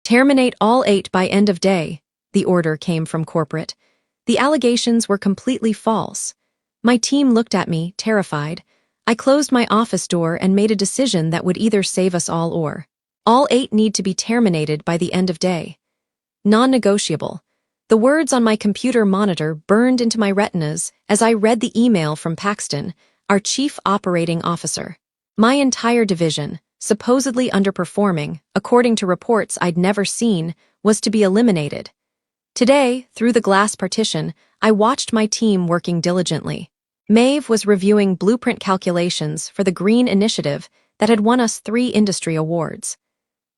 Terminate all 8 by end of day, the order came from corporate. The allegations were completely false. My team looked at me, terrified. I closed my office door and made a decision that would either save us or all 8 need to be terminated by the end of day. Non-negotiable. The words on my computer monitor burned into my retinas as I read the email from Paxton, our chief operating officer. My entire division, supposedly underperforming, according to reports I'd never seen, was to be eliminated. Today, through the glass partition, I watched my team working diligently. Maeve was reviewing blueprint calculations for the Green Initiative that had won us 3 industry awards.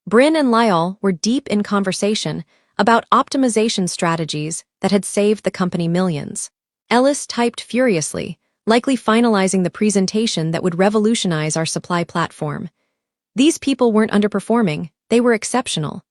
Bryn and Lyall were deep in conversation about optimization strategies that had saved the company millions. Ellis typed furiously, likely finalizing the presentation that would revolutionize our supply platform. These people weren't underperforming, they were exceptional.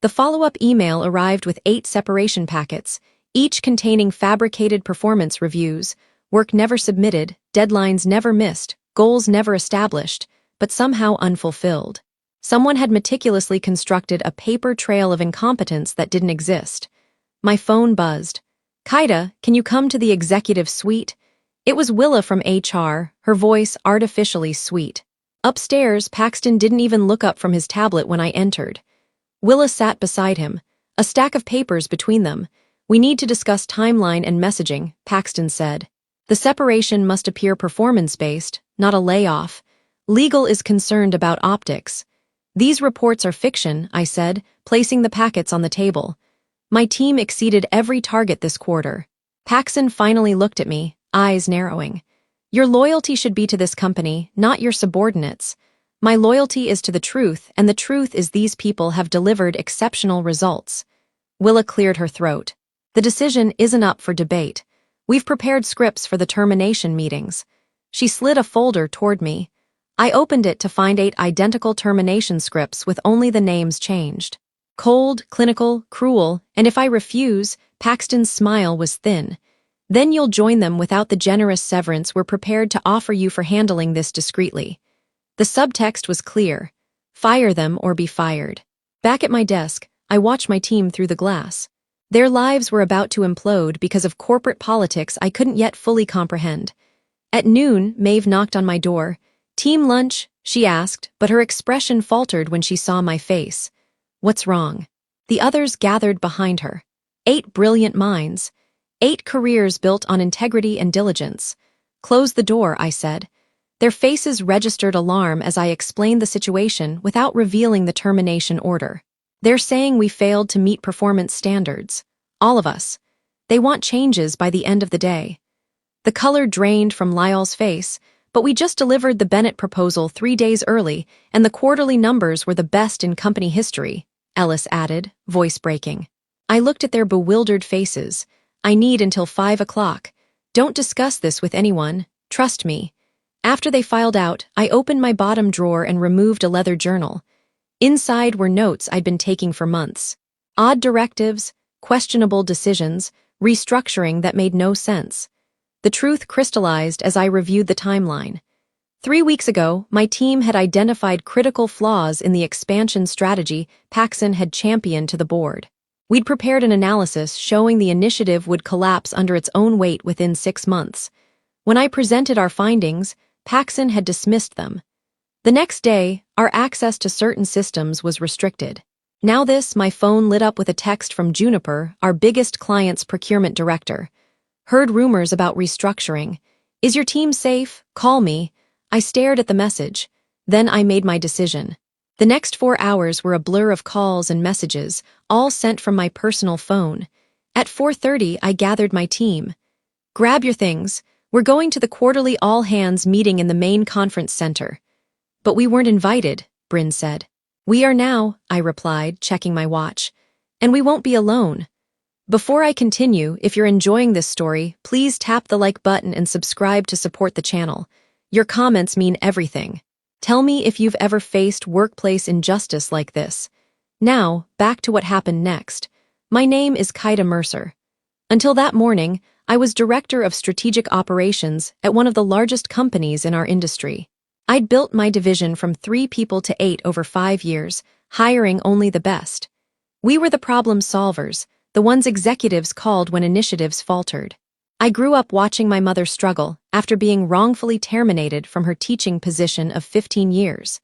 The follow-up email arrived with 8 separation packets, each containing fabricated performance reviews, work never submitted, deadlines never missed, goals never established, but somehow unfulfilled. Someone had meticulously constructed a paper trail of incompetence that didn't exist. My phone buzzed. "Kaida, can you come to the executive suite?" It was Willa from HR, her voice artificially sweet. Upstairs, Paxton didn't even look up from his tablet when I entered. Willa sat beside him, a stack of papers between them. "We need to discuss timeline and messaging," Paxton said. "The separation must appear performance-based, not a layoff. Legal is concerned about optics." "These reports are fiction," I said, placing the packets on the table. "My team exceeded every target this quarter." Paxton finally looked at me, eyes narrowing. "Your loyalty should be to this company, not your subordinates. My loyalty is to the truth, and the truth is these people have delivered exceptional results." Willa cleared her throat. "The decision isn't up for debate. We've prepared scripts for the termination meetings." She slid a folder toward me. I opened it to find 8 identical termination scripts with only the names changed. Cold, clinical, cruel, and if I refuse, Paxton's smile was thin. "Then you'll join them without the generous severance we're prepared to offer you for handling this discreetly." The subtext was clear. Fire them or be fired. Back at my desk, I watched my team through the glass. Their lives were about to implode because of corporate politics I couldn't yet fully comprehend. At noon, Maeve knocked on my door. "Team lunch?" she asked, but her expression faltered when she saw my face. "What's wrong?" The others gathered behind her. 8 brilliant minds. 8 careers built on integrity and diligence. "Close the door," I said. Their faces registered alarm as I explained the situation without revealing the termination order. "They're saying we failed to meet performance standards. All of us. They want changes by the end of the day." The color drained from Lyall's face, but we just delivered the Bennett proposal 3 days early, and the quarterly numbers were the best in company history, Ellis added, voice breaking. I looked at their bewildered faces. "I need until 5 o'clock. Don't discuss this with anyone. Trust me." After they filed out, I opened my bottom drawer and removed a leather journal. Inside were notes I'd been taking for months. Odd directives, questionable decisions, restructuring that made no sense. The truth crystallized as I reviewed the timeline. 3 weeks ago, my team had identified critical flaws in the expansion strategy Paxton had championed to the board. We'd prepared an analysis showing the initiative would collapse under its own weight within 6 months. When I presented our findings, Paxton had dismissed them. The next day, our access to certain systems was restricted. Now my phone lit up with a text from Juniper, our biggest client's procurement director. "Heard rumors about restructuring. Is your team safe? Call me." I stared at the message. Then I made my decision. The next 4 hours were a blur of calls and messages, all sent from my personal phone. At 4:30, I gathered my team. "Grab your things. We're going to the quarterly all-hands meeting in the main conference center." "But we weren't invited," Bryn said. "We are now," I replied, checking my watch. "And we won't be alone." Before I continue, if you're enjoying this story, please tap the like button and subscribe to support the channel. Your comments mean everything. Tell me if you've ever faced workplace injustice like this. Now, back to what happened next. My name is Kaida Mercer. Until that morning, I was Director of Strategic Operations at one of the largest companies in our industry. I'd built my division from 3 people to 8 over 5 years, hiring only the best. We were the problem solvers, the ones executives called when initiatives faltered. I grew up watching my mother struggle after being wrongfully terminated from her teaching position of 15 years.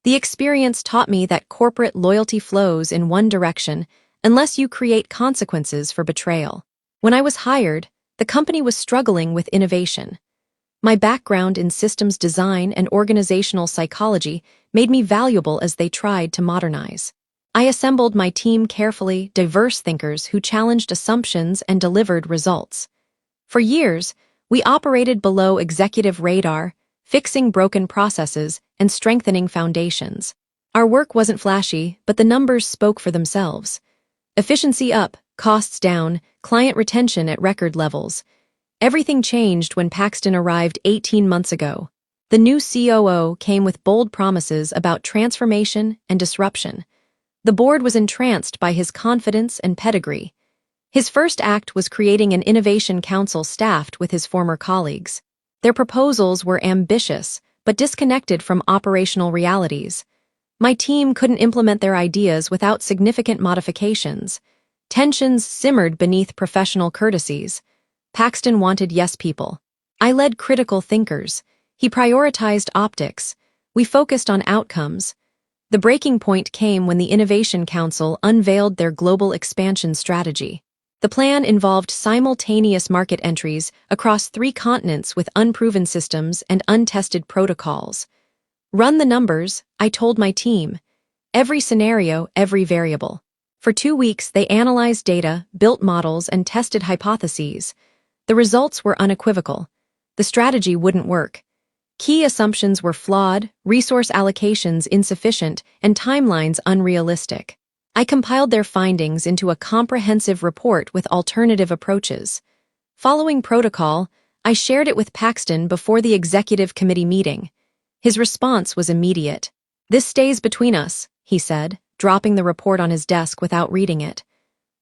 The experience taught me that corporate loyalty flows in one direction unless you create consequences for betrayal. When I was hired, the company was struggling with innovation. My background in systems design and organizational psychology made me valuable as they tried to modernize. I assembled my team carefully, diverse thinkers who challenged assumptions and delivered results. For years, we operated below executive radar, fixing broken processes and strengthening foundations. Our work wasn't flashy, but the numbers spoke for themselves. Efficiency up, costs down, client retention at record levels. Everything changed when Paxton arrived 18 months ago. The new COO came with bold promises about transformation and disruption. The board was entranced by his confidence and pedigree. His first act was creating an innovation council staffed with his former colleagues. Their proposals were ambitious, but disconnected from operational realities. My team couldn't implement their ideas without significant modifications. Tensions simmered beneath professional courtesies. Paxton wanted yes people. I led critical thinkers. He prioritized optics. We focused on outcomes. The breaking point came when the Innovation Council unveiled their global expansion strategy. The plan involved simultaneous market entries across 3 continents with unproven systems and untested protocols. Run the numbers, I told my team. Every scenario, every variable. For 2 weeks, they analyzed data, built models, and tested hypotheses. The results were unequivocal. The strategy wouldn't work. Key assumptions were flawed, resource allocations insufficient, and timelines unrealistic. I compiled their findings into a comprehensive report with alternative approaches. Following protocol, I shared it with Paxton before the executive committee meeting. His response was immediate. "This stays between us," he said, dropping the report on his desk without reading it.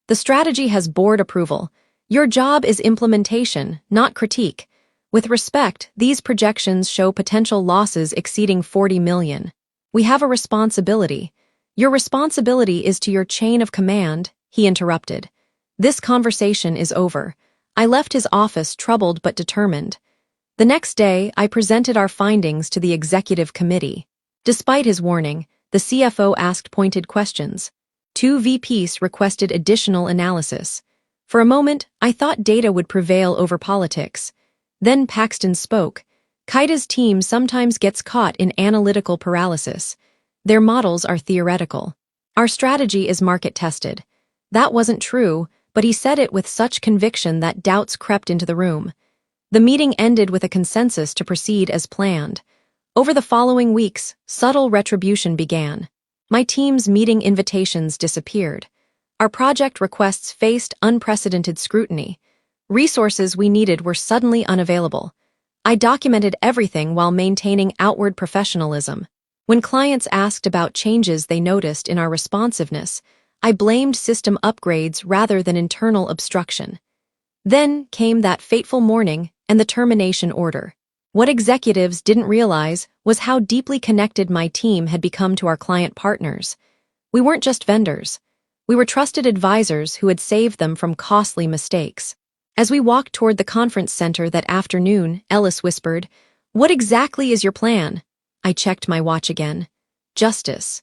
"The strategy has board approval. Your job is implementation, not critique. With respect, these projections show potential losses exceeding 40 million. We have a responsibility. Your responsibility is to your chain of command," he interrupted. "This conversation is over." I left his office troubled but determined. The next day, I presented our findings to the executive committee. Despite his warning, the CFO asked pointed questions. 2 VPs requested additional analysis. For a moment, I thought data would prevail over politics. Then Paxton spoke. "Kaita's team sometimes gets caught in analytical paralysis. Their models are theoretical. Our strategy is market-tested." That wasn't true, but he said it with such conviction that doubts crept into the room. The meeting ended with a consensus to proceed as planned. Over the following weeks, subtle retribution began. My team's meeting invitations disappeared. Our project requests faced unprecedented scrutiny. Resources we needed were suddenly unavailable. I documented everything while maintaining outward professionalism. When clients asked about changes they noticed in our responsiveness, I blamed system upgrades rather than internal obstruction. Then came that fateful morning and the termination order. What executives didn't realize was how deeply connected my team had become to our client partners. We weren't just vendors. We were trusted advisors who had saved them from costly mistakes. As we walked toward the conference center that afternoon, Ellis whispered, "What exactly is your plan?" I checked my watch again. Justice.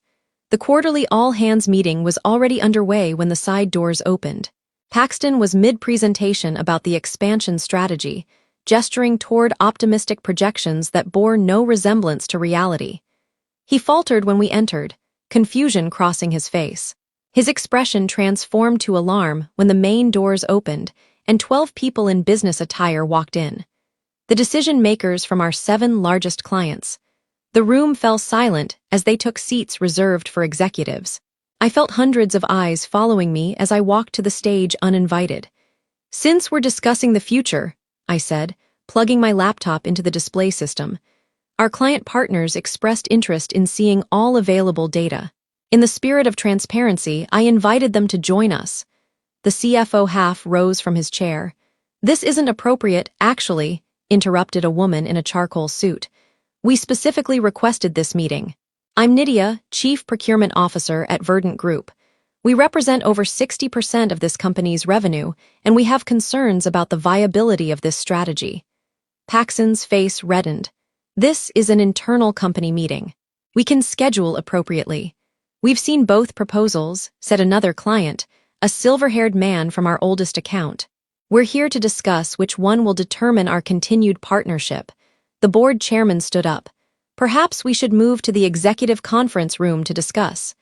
The quarterly all-hands meeting was already underway when the side doors opened. Paxton was mid-presentation about the expansion strategy, gesturing toward optimistic projections that bore no resemblance to reality. He faltered when we entered, confusion crossing his face. His expression transformed to alarm when the main doors opened and 12 people in business attire walked in. The decision-makers from our 7 largest clients. The room fell silent as they took seats reserved for executives. I felt hundreds of eyes following me as I walked to the stage uninvited. "Since we're discussing the future," I said, plugging my laptop into the display system, "our client partners expressed interest in seeing all available data. In the spirit of transparency, I invited them to join us." The CFO half rose from his chair. "This isn't appropriate, actually," interrupted a woman in a charcoal suit. "We specifically requested this meeting. I'm Nydia, Chief Procurement Officer at Verdant Group. We represent over 60% of this company's revenue, and we have concerns about the viability of this strategy. Paxton's face reddened. This is an internal company meeting. We can schedule appropriately. We've seen both proposals, said another client, a silver-haired man from our oldest account. We're here to discuss which one will determine our continued partnership. The board chairman stood up. Perhaps we should move to the executive conference room to discuss.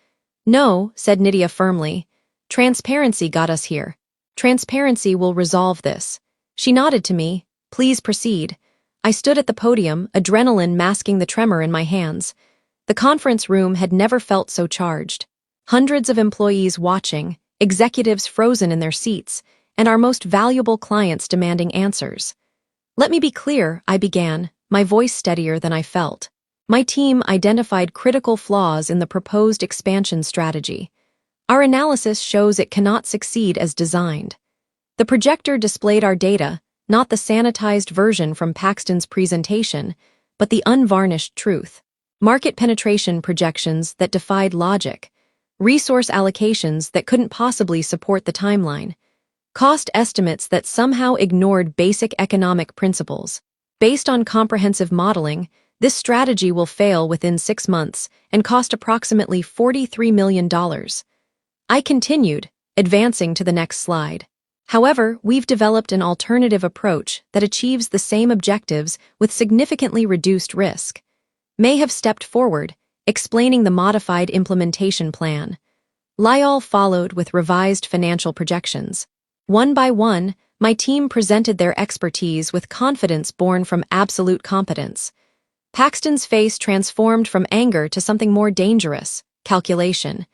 No, said Nydia firmly. Transparency got us here. Transparency will resolve this. She nodded to me. Please proceed. I stood at the podium, adrenaline masking the tremor in my hands. The conference room had never felt so charged. Hundreds of employees watching, executives frozen in their seats, and our most valuable clients demanding answers. Let me be clear, I began, my voice steadier than I felt. My team identified critical flaws in the proposed expansion strategy. Our analysis shows it cannot succeed as designed. The projector displayed our data, not the sanitized version from Paxton's presentation, but the unvarnished truth. Market penetration projections that defied logic, resource allocations that couldn't possibly support the timeline, cost estimates that somehow ignored basic economic principles. Based on comprehensive modeling, this strategy will fail within 6 months and cost approximately $43 million. I continued, advancing to the next slide. However, we've developed an alternative approach that achieves the same objectives with significantly reduced risk. May have stepped forward, explaining the modified implementation plan. Lyall followed with revised financial projections. One by one, my team presented their expertise with confidence born from absolute competence. Paxton's face transformed from anger to something more dangerous, calculation.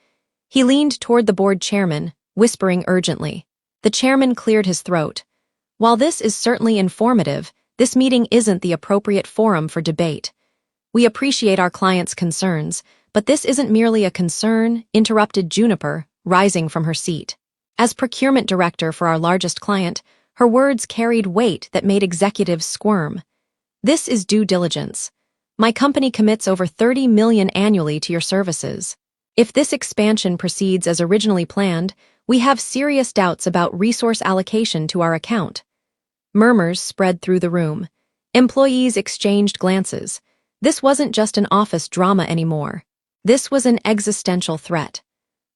He leaned toward the board chairman, whispering urgently. The chairman cleared his throat. While this is certainly informative, this meeting isn't the appropriate forum for debate. We appreciate our clients' concerns, but this isn't merely a concern, interrupted Juniper, rising from her seat. As procurement director for our largest client, her words carried weight that made executives squirm. This is due diligence. My company commits over $30 million annually to your services. If this expansion proceeds as originally planned, we have serious doubts about resource allocation to our account. Murmurs spread through the room. Employees exchanged glances. This wasn't just an office drama anymore. This was an existential threat.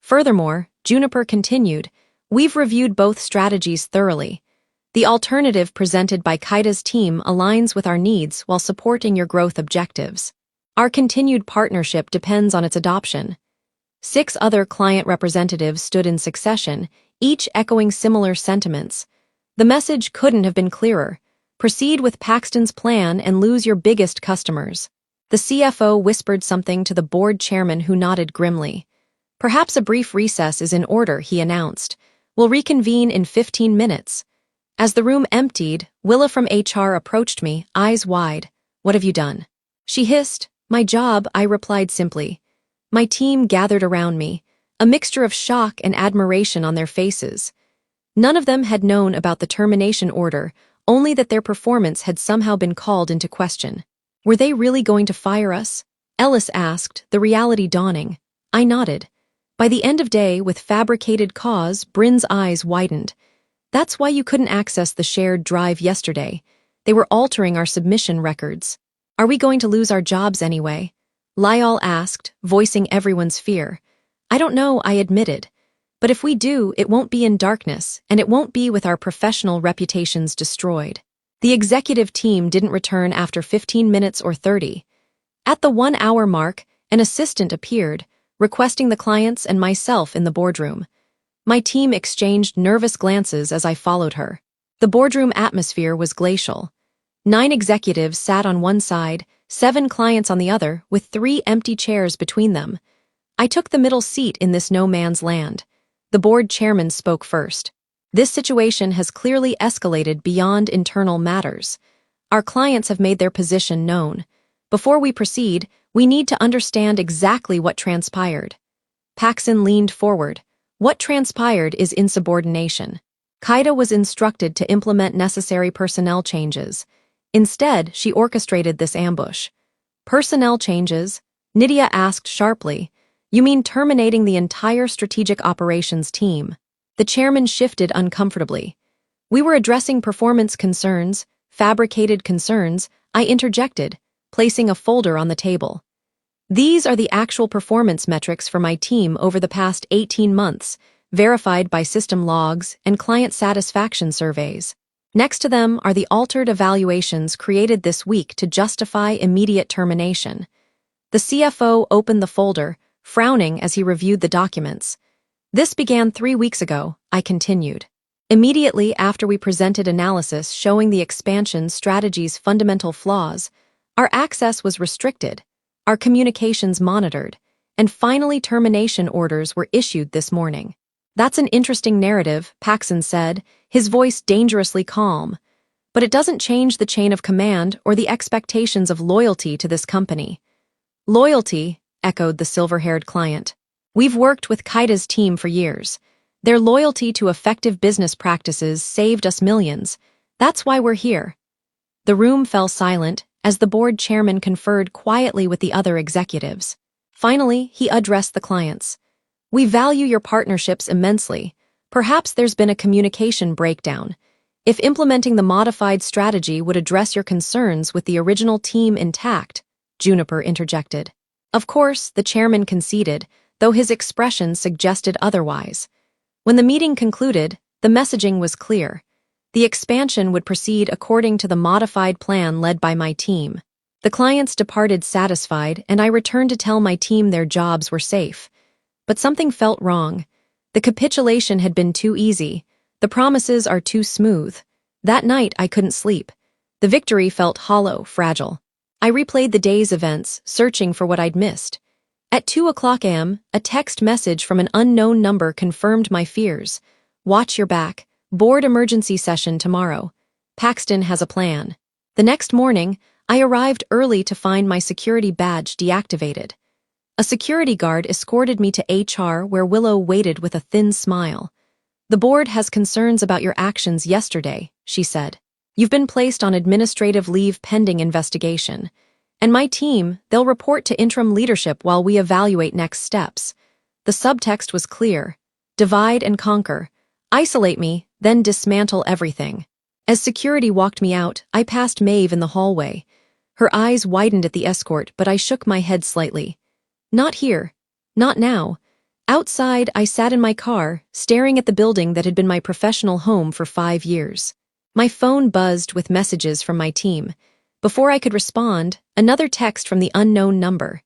Furthermore, Juniper continued, we've reviewed both strategies thoroughly. The alternative presented by Kaita's team aligns with our needs while supporting your growth objectives. Our continued partnership depends on its adoption. 6 other client representatives stood in succession, each echoing similar sentiments. The message couldn't have been clearer. Proceed with Paxton's plan and lose your biggest customers. The CFO whispered something to the board chairman who nodded grimly. Perhaps a brief recess is in order, he announced. We'll reconvene in 15 minutes. As the room emptied, Willa from HR approached me, eyes wide. What have you done? She hissed. My job, I replied simply. My team gathered around me, a mixture of shock and admiration on their faces. None of them had known about the termination order, only that their performance had somehow been called into question. Were they really going to fire us? Ellis asked, the reality dawning. I nodded. By the end of day, with fabricated cause, Bryn's eyes widened. That's why you couldn't access the shared drive yesterday. They were altering our submission records. Are we going to lose our jobs anyway? Lyall asked, voicing everyone's fear. I don't know, I admitted. But if we do, it won't be in darkness, and it won't be with our professional reputations destroyed. The executive team didn't return after 15 minutes or 30. At the 1-hour mark, an assistant appeared, requesting the clients and myself in the boardroom. My team exchanged nervous glances as I followed her. The boardroom atmosphere was glacial. 9 executives sat on one side, 7 clients on the other, with 3 empty chairs between them. I took the middle seat in this no-man's land. The board chairman spoke first. This situation has clearly escalated beyond internal matters. Our clients have made their position known. Before we proceed, we need to understand exactly what transpired. Paxton leaned forward. What transpired is insubordination. Kaita was instructed to implement necessary personnel changes. Instead, she orchestrated this ambush. Personnel changes? Nydia asked sharply. You mean terminating the entire strategic operations team? The chairman shifted uncomfortably. We were addressing performance concerns, fabricated concerns, I interjected, placing a folder on the table. These are the actual performance metrics for my team over the past 18 months, verified by system logs and client satisfaction surveys. Next to them are the altered evaluations created this week to justify immediate termination. The CFO opened the folder, frowning as he reviewed the documents. This began 3 weeks ago, I continued. Immediately after we presented analysis showing the expansion strategy's fundamental flaws, our access was restricted, our communications monitored, and finally termination orders were issued this morning. That's an interesting narrative, Paxson said, his voice dangerously calm. But it doesn't change the chain of command or the expectations of loyalty to this company. Loyalty, echoed the silver-haired client. We've worked with Kaita's team for years. Their loyalty to effective business practices saved us millions. That's why we're here. The room fell silent as the board chairman conferred quietly with the other executives. Finally, he addressed the clients. We value your partnerships immensely. Perhaps there's been a communication breakdown. If implementing the modified strategy would address your concerns with the original team intact, Juniper interjected. Of course, the chairman conceded, though his expression suggested otherwise. When the meeting concluded, the messaging was clear. The expansion would proceed according to the modified plan led by my team. The clients departed satisfied, and I returned to tell my team their jobs were safe. But something felt wrong. The capitulation had been too easy. The promises are too smooth. That night, I couldn't sleep. The victory felt hollow, fragile. I replayed the day's events, searching for what I'd missed. At 2:00 a.m., a text message from an unknown number confirmed my fears. Watch your back. Board emergency session tomorrow. Paxton has a plan. The next morning, I arrived early to find my security badge deactivated. A security guard escorted me to HR where Willow waited with a thin smile. The board has concerns about your actions yesterday, she said. You've been placed on administrative leave pending investigation. And my team, they'll report to interim leadership while we evaluate next steps. The subtext was clear. Divide and conquer. Isolate me, then dismantle everything. As security walked me out, I passed Maeve in the hallway. Her eyes widened at the escort, but I shook my head slightly. Not here. Not now. Outside, I sat in my car, staring at the building that had been my professional home for 5 years. My phone buzzed with messages from my team. Before I could respond, another text from the unknown number.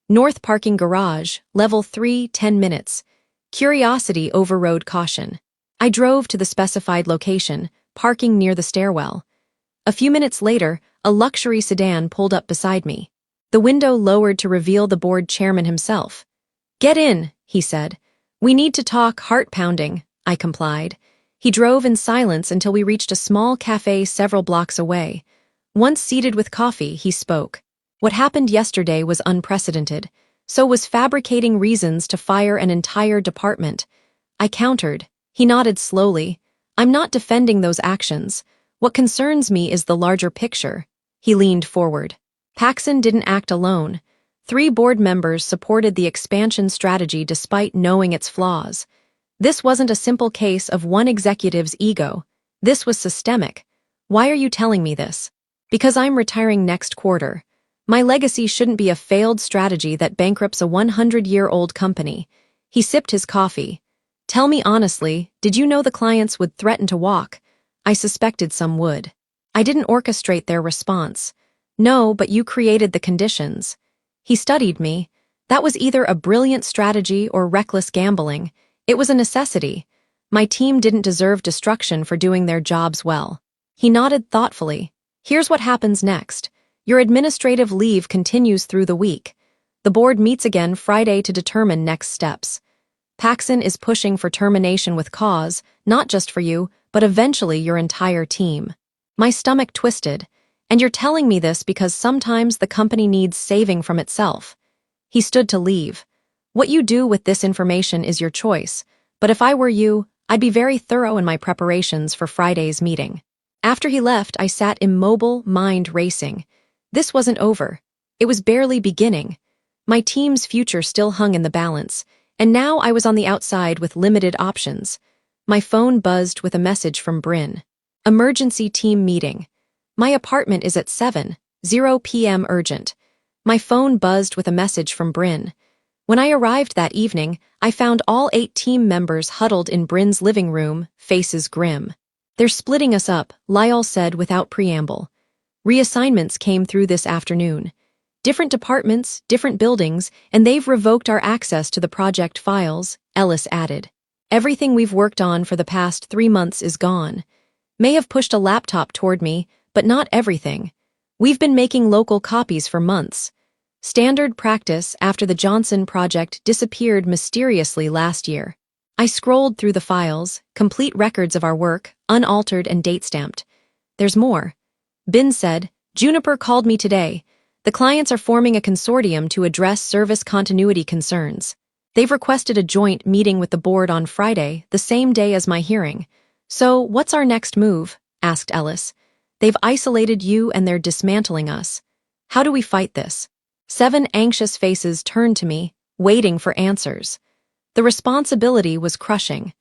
North Parking Garage, Level 3, 10 minutes. Curiosity overrode caution. I drove to the specified location, parking near the stairwell. A few minutes later, a luxury sedan pulled up beside me. The window lowered to reveal the board chairman himself. Get in, he said. We need to talk, heart-pounding, I complied. He drove in silence until we reached a small cafe several blocks away. Once seated with coffee, he spoke. What happened yesterday was unprecedented. So was fabricating reasons to fire an entire department. I countered. He nodded slowly. I'm not defending those actions. What concerns me is the larger picture. He leaned forward. Paxson didn't act alone. 3 board members supported the expansion strategy despite knowing its flaws. This wasn't a simple case of one executive's ego. This was systemic. Why are you telling me this? Because I'm retiring next quarter. My legacy shouldn't be a failed strategy that bankrupts a 100-year-old company. He sipped his coffee. Tell me honestly, did you know the clients would threaten to walk? I suspected some would. I didn't orchestrate their response. No, but you created the conditions. He studied me. That was either a brilliant strategy or reckless gambling. It was a necessity. My team didn't deserve destruction for doing their jobs well. He nodded thoughtfully. Here's what happens next. Your administrative leave continues through the week. The board meets again Friday to determine next steps. Paxson is pushing for termination with cause, not just for you, but eventually your entire team. My stomach twisted. And you're telling me this because sometimes the company needs saving from itself. He stood to leave. What you do with this information is your choice, but if I were you, I'd be very thorough in my preparations for Friday's meeting. After he left, I sat immobile, mind racing. This wasn't over. It was barely beginning. My team's future still hung in the balance, and now I was on the outside with limited options. My phone buzzed with a message from Bryn. Emergency team meeting. My apartment is at 7:00 p.m. urgent. My phone buzzed with a message from Bryn. When I arrived that evening, I found all 8 team members huddled in Bryn's living room, faces grim. They're splitting us up, Lyle said without preamble. Reassignments came through this afternoon. Different departments, different buildings, and they've revoked our access to the project files, Ellis added. Everything we've worked on for the past 3 months is gone. May have pushed a laptop toward me, but not everything. We've been making local copies for months. Standard practice after the Johnson project disappeared mysteriously last year. I scrolled through the files, complete records of our work, unaltered and date-stamped. There's more. Bin said, Juniper called me today. The clients are forming a consortium to address service continuity concerns. They've requested a joint meeting with the board on Friday, the same day as my hearing. So, what's our next move? Asked Ellis. They've isolated you and they're dismantling us. How do we fight this? 7 anxious faces turned to me, waiting for answers. The responsibility was crushing.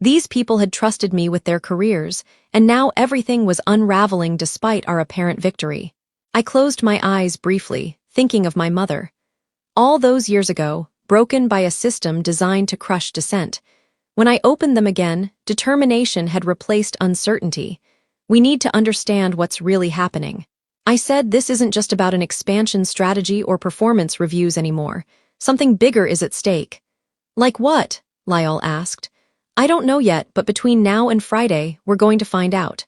These people had trusted me with their careers, and now everything was unraveling despite our apparent victory. I closed my eyes briefly, thinking of my mother. All those years ago, broken by a system designed to crush dissent. When I opened them again, determination had replaced uncertainty. We need to understand what's really happening. I said this isn't just about an expansion strategy or performance reviews anymore. Something bigger is at stake. Like what? Lyle asked. I don't know yet, but between now and Friday, we're going to find out.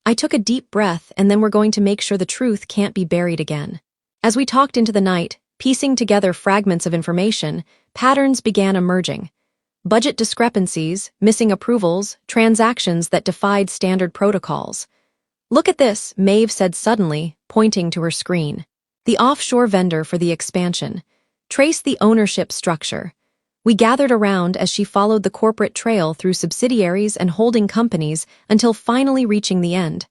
I took a deep breath, and then we're going to make sure the truth can't be buried again. As we talked into the night, piecing together fragments of information, patterns began emerging. Budget discrepancies, missing approvals, transactions that defied standard protocols. Look at this, Maeve said suddenly, pointing to her screen. The offshore vendor for the expansion. Trace the ownership structure. We gathered around as she followed the corporate trail through subsidiaries and holding companies until finally reaching the end.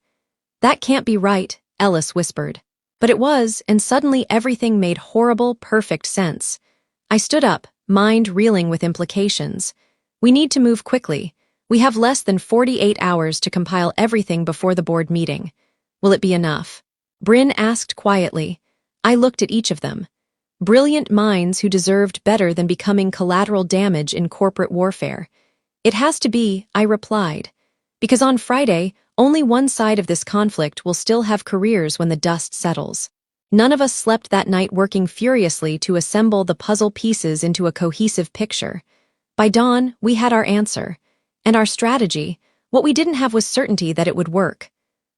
That can't be right, Ellis whispered. But it was, and suddenly everything made horrible, perfect sense. I stood up, mind reeling with implications. We need to move quickly. We have less than 48 hours to compile everything before the board meeting. Will it be enough? Bryn asked quietly. I looked at each of them. Brilliant minds who deserved better than becoming collateral damage in corporate warfare. It has to be, I replied. Because on Friday, only one side of this conflict will still have careers when the dust settles. None of us slept that night working furiously to assemble the puzzle pieces into a cohesive picture. By dawn, we had our answer. And our strategy, what we didn't have was certainty that it would work.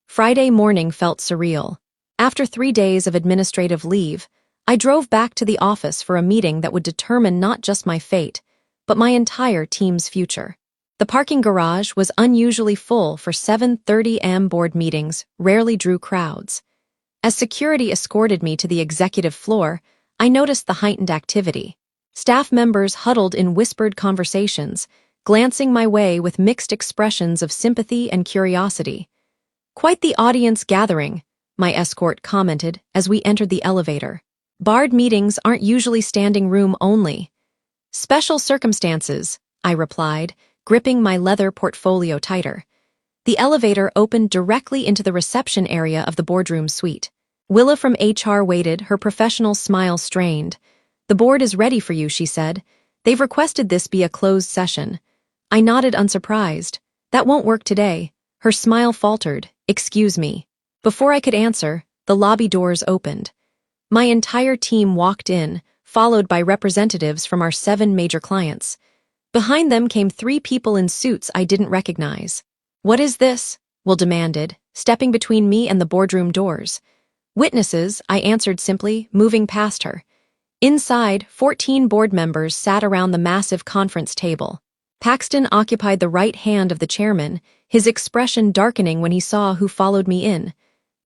Friday morning felt surreal. After 3 days of administrative leave, I drove back to the office for a meeting that would determine not just my fate, but my entire team's future. The parking garage was unusually full for 7:30 a.m. board meetings, rarely drew crowds. As security escorted me to the executive floor, I noticed the heightened activity. Staff members huddled in whispered conversations, glancing my way with mixed expressions of sympathy and curiosity. Quite the audience gathering, my escort commented as we entered the elevator. Board meetings aren't usually standing room only. Special circumstances, I replied, gripping my leather portfolio tighter. The elevator opened directly into the reception area of the boardroom suite. Willa from HR waited, her professional smile strained. The board is ready for you, she said. They've requested this be a closed session. I nodded unsurprised. That won't work today. Her smile faltered. Excuse me. Before I could answer, the lobby doors opened. My entire team walked in, followed by representatives from our 7 major clients. Behind them came 3 people in suits I didn't recognize. What is this? Will demanded, stepping between me and the boardroom doors. Witnesses, I answered simply, moving past her. Inside, 14 board members sat around the massive conference table. Paxton occupied the right hand of the chairman, his expression darkening when he saw who followed me in.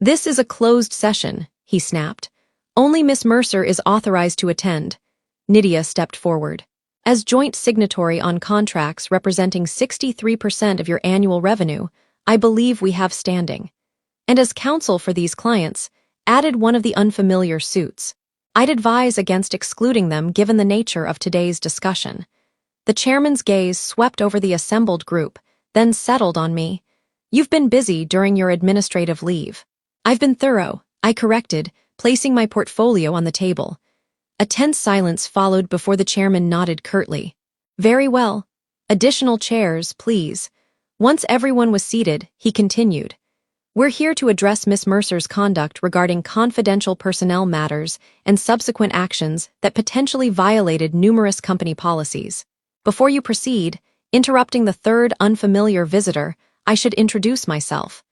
This is a closed session, he snapped. Only Miss Mercer is authorized to attend. Nydia stepped forward. As joint signatory on contracts representing 63% of your annual revenue, I believe we have standing. And as counsel for these clients, added one of the unfamiliar suits. I'd advise against excluding them given the nature of today's discussion. The chairman's gaze swept over the assembled group, then settled on me. You've been busy during your administrative leave. I've been thorough, I corrected, placing my portfolio on the table. A tense silence followed before the chairman nodded curtly. Very well. Additional chairs, please. Once everyone was seated, he continued. We're here to address Miss Mercer's conduct regarding confidential personnel matters and subsequent actions that potentially violated numerous company policies. Before you proceed, interrupting the third unfamiliar visitor, I should introduce myself.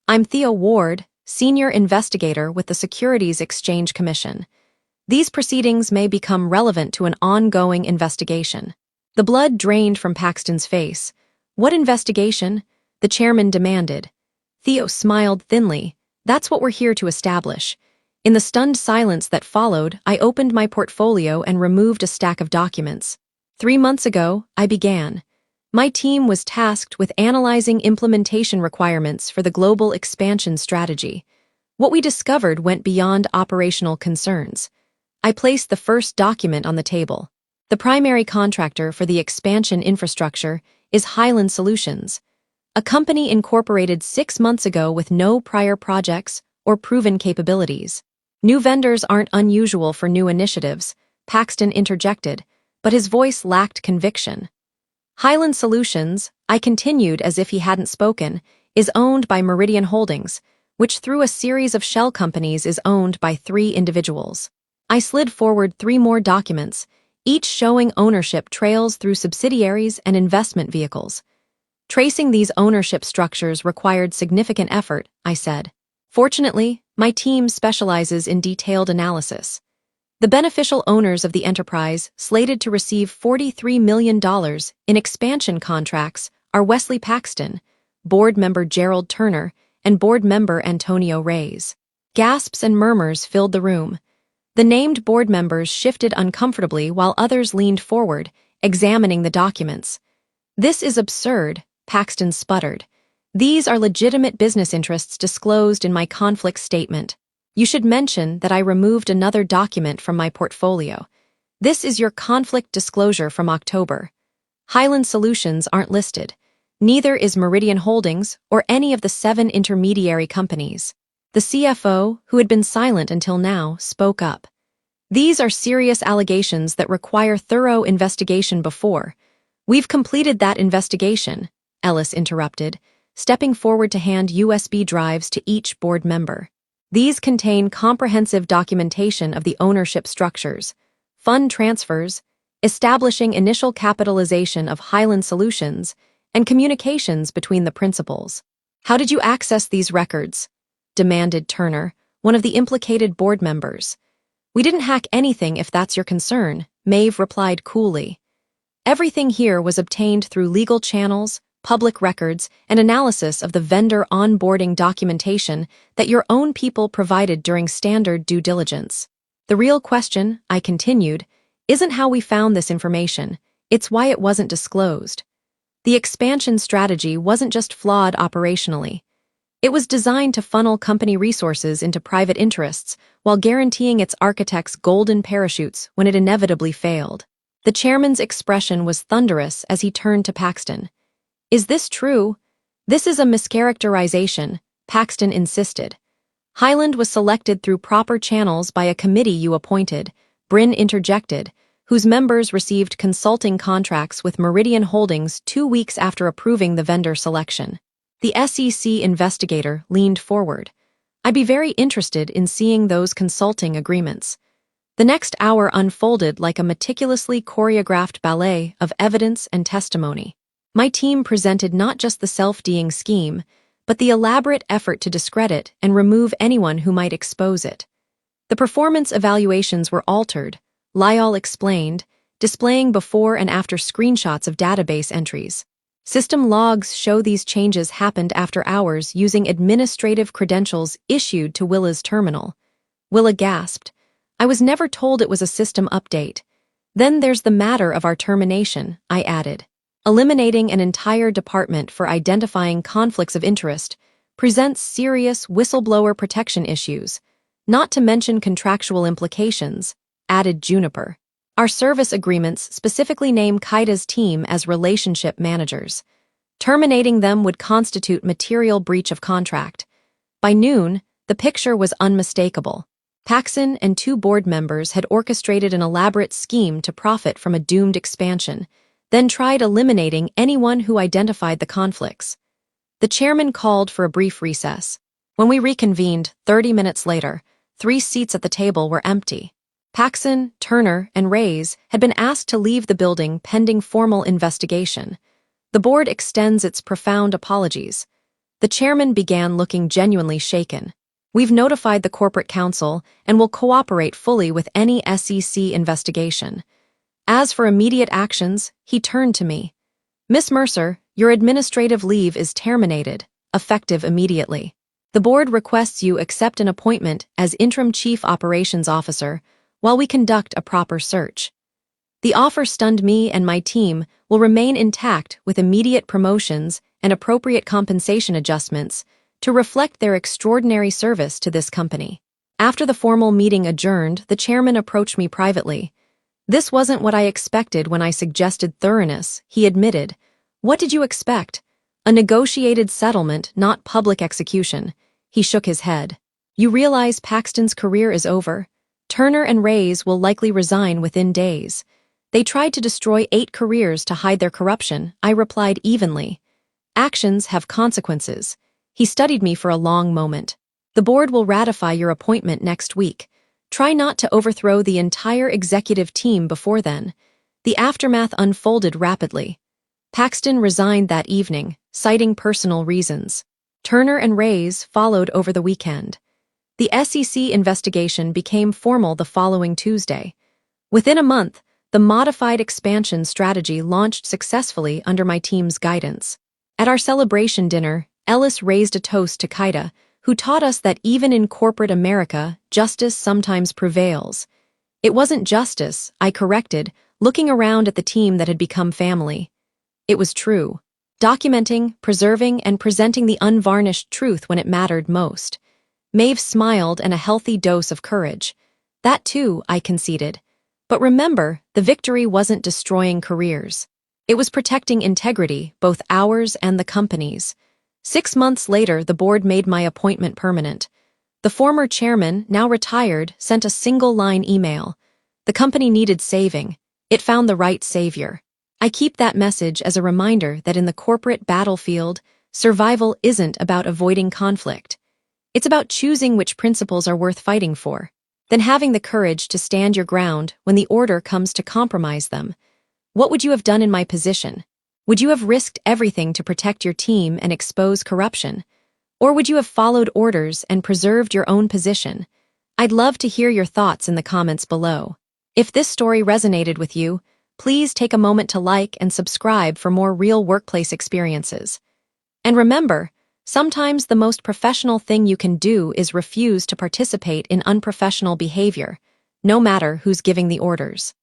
I'm Theo Ward, Senior Investigator with the Securities Exchange Commission. These proceedings may become relevant to an ongoing investigation. The blood drained from Paxton's face. What investigation? The chairman demanded. Theo smiled thinly. That's what we're here to establish. In the stunned silence that followed, I opened my portfolio and removed a stack of documents. 3 months ago, I began. My team was tasked with analyzing implementation requirements for the global expansion strategy. What we discovered went beyond operational concerns. I placed the first document on the table. The primary contractor for the expansion infrastructure is Highland Solutions, a company incorporated 6 months ago with no prior projects or proven capabilities. New vendors aren't unusual for new initiatives, Paxton interjected, but his voice lacked conviction. Highland Solutions, I continued as if he hadn't spoken, is owned by Meridian Holdings, which through a series of shell companies is owned by 3 individuals. I slid forward 3 more documents, each showing ownership trails through subsidiaries and investment vehicles. Tracing these ownership structures required significant effort, I said. Fortunately, my team specializes in detailed analysis. The beneficial owners of the enterprise, slated to receive $43 million in expansion contracts, are Wesley Paxton, board member Gerald Turner, and board member Antonio Reyes. Gasps and murmurs filled the room. The named board members shifted uncomfortably while others leaned forward, examining the documents. This is absurd, Paxton sputtered. These are legitimate business interests disclosed in my conflict statement. You should mention that I removed another document from my portfolio. This is your conflict disclosure from October. Highland Solutions aren't listed. Neither is Meridian Holdings or any of the 7 intermediary companies. The CFO, who had been silent until now, spoke up. These are serious allegations that require thorough investigation before. We've completed that investigation, Ellis interrupted, stepping forward to hand USB drives to each board member. These contain comprehensive documentation of the ownership structures, fund transfers, establishing initial capitalization of Highland Solutions, and communications between the principals. How did you access these records? Demanded Turner, one of the implicated board members. We didn't hack anything if that's your concern, Maeve replied coolly. Everything here was obtained through legal channels, public records, and analysis of the vendor onboarding documentation that your own people provided during standard due diligence. The real question, I continued, isn't how we found this information, it's why it wasn't disclosed. The expansion strategy wasn't just flawed operationally. It was designed to funnel company resources into private interests while guaranteeing its architects golden parachutes when it inevitably failed. The chairman's expression was thunderous as he turned to Paxton. Is this true? This is a mischaracterization, Paxton insisted. Highland was selected through proper channels by a committee you appointed, Bryn interjected, whose members received consulting contracts with Meridian Holdings 2 weeks after approving the vendor selection. The SEC investigator leaned forward. I'd be very interested in seeing those consulting agreements. The next hour unfolded like a meticulously choreographed ballet of evidence and testimony. My team presented not just the self-deing scheme, but the elaborate effort to discredit and remove anyone who might expose it. The performance evaluations were altered, Lyall explained, displaying before and after screenshots of database entries. System logs show these changes happened after hours using administrative credentials issued to Willa's terminal. Willa gasped. I was never told it was a system update. Then there's the matter of our termination, I added. Eliminating an entire department for identifying conflicts of interest presents serious whistleblower protection issues. not to mention contractual implications, added Juniper. Our service agreements specifically name Kaida's team as relationship managers. Terminating them would constitute material breach of contract. By noon, the picture was unmistakable. Paxson and 2 board members had orchestrated an elaborate scheme to profit from a doomed expansion, then tried eliminating anyone who identified the conflicts. The chairman called for a brief recess. When we reconvened, 30 minutes later, 3 seats at the table were empty. Paxson, Turner, and Reyes had been asked to leave the building pending formal investigation. The board extends its profound apologies. The chairman began looking genuinely shaken. We've notified the corporate counsel and will cooperate fully with any SEC investigation. As for immediate actions, he turned to me. Miss Mercer, your administrative leave is terminated, effective immediately. The board requests you accept an appointment as interim chief operations officer while we conduct a proper search. The offer stunned me, and my team will remain intact with immediate promotions and appropriate compensation adjustments to reflect their extraordinary service to this company. After the formal meeting adjourned, the chairman approached me privately. This wasn't what I expected when I suggested thoroughness, he admitted. What did you expect? A negotiated settlement, not public execution. He shook his head. You realize Paxton's career is over? Turner and Reyes will likely resign within days. They tried to destroy 8 careers to hide their corruption, I replied evenly. Actions have consequences. He studied me for a long moment. The board will ratify your appointment next week. Try not to overthrow the entire executive team before then. The aftermath unfolded rapidly. Paxton resigned that evening, citing personal reasons. Turner and Reyes followed over the weekend. The SEC investigation became formal the following Tuesday. Within a month, the modified expansion strategy launched successfully under my team's guidance. At our celebration dinner, Ellis raised a toast to Kaida, who taught us that even in corporate America, justice sometimes prevails. It wasn't justice, I corrected, looking around at the team that had become family. It was true. Documenting, preserving, and presenting the unvarnished truth when it mattered most. Maeve smiled, and a healthy dose of courage. That too, I conceded. But remember, the victory wasn't destroying careers. It was protecting integrity, both ours and the company's. 6 months later, the board made my appointment permanent. The former chairman, now retired, sent a single-line email. The company needed saving. It found the right savior. I keep that message as a reminder that in the corporate battlefield, survival isn't about avoiding conflict. It's about choosing which principles are worth fighting for, then having the courage to stand your ground when the order comes to compromise them. What would you have done in my position? Would you have risked everything to protect your team and expose corruption? Or would you have followed orders and preserved your own position? I'd love to hear your thoughts in the comments below. If this story resonated with you, please take a moment to like and subscribe for more real workplace experiences. And remember, sometimes the most professional thing you can do is refuse to participate in unprofessional behavior, no matter who's giving the orders.